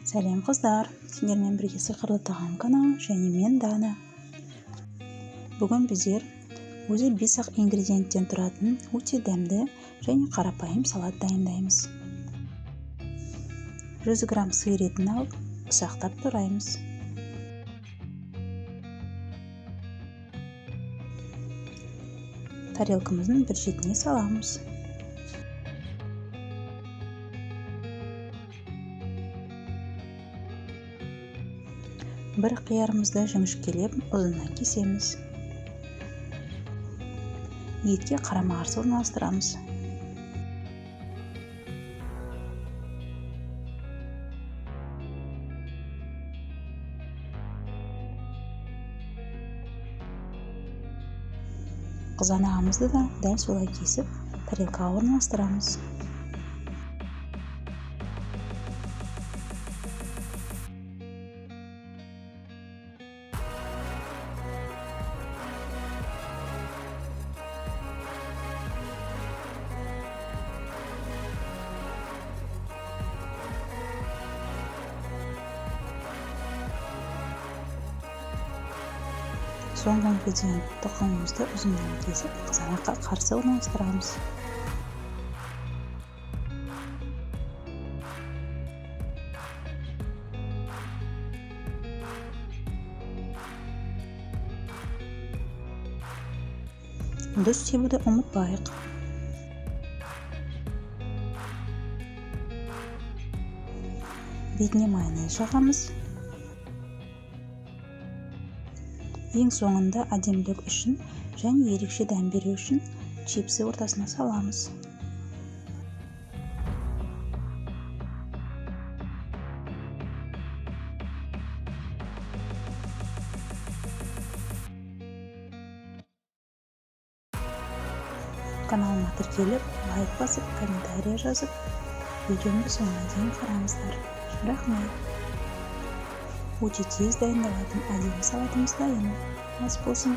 Сәлем қыздар, сендермен бірге сиқырлы тағам каналы және мен Дана. Бүгін біздер өзі 5-ақ ингредиенттен тұратын өте дәмді және қарапайым салат дайындаймыз. 100 грамм сиыр етін алып, ұсақтап тураймыз. Тарелкамыздың бір шетіне саламыз. Бір қиярымызды жіңішкелеп ұзыннан кесеміз. Етке қарама-қарсы орналастырамыз. Қызанағымызды да дәл солай кесіп, тарелкаға орналастырамыз. Соңғы ингредиент тұқымымызды ұзыннан кесіп, қызанаққа қарсы орналастырамыз. Дұрыс себуді ұмытпайық. Бетіне майонез жағамыз. Ең соңында әдемілік үшін және ерекше дәм беру үшін чипсы ортасына саламыз. Каналыма тіркеліп, лайк басып, комментария жазып, видеомды соңына дейін қараңыздар. Рахмет. Өте тез дайындалатын әдемі салатымыз дайын. Ас болсын.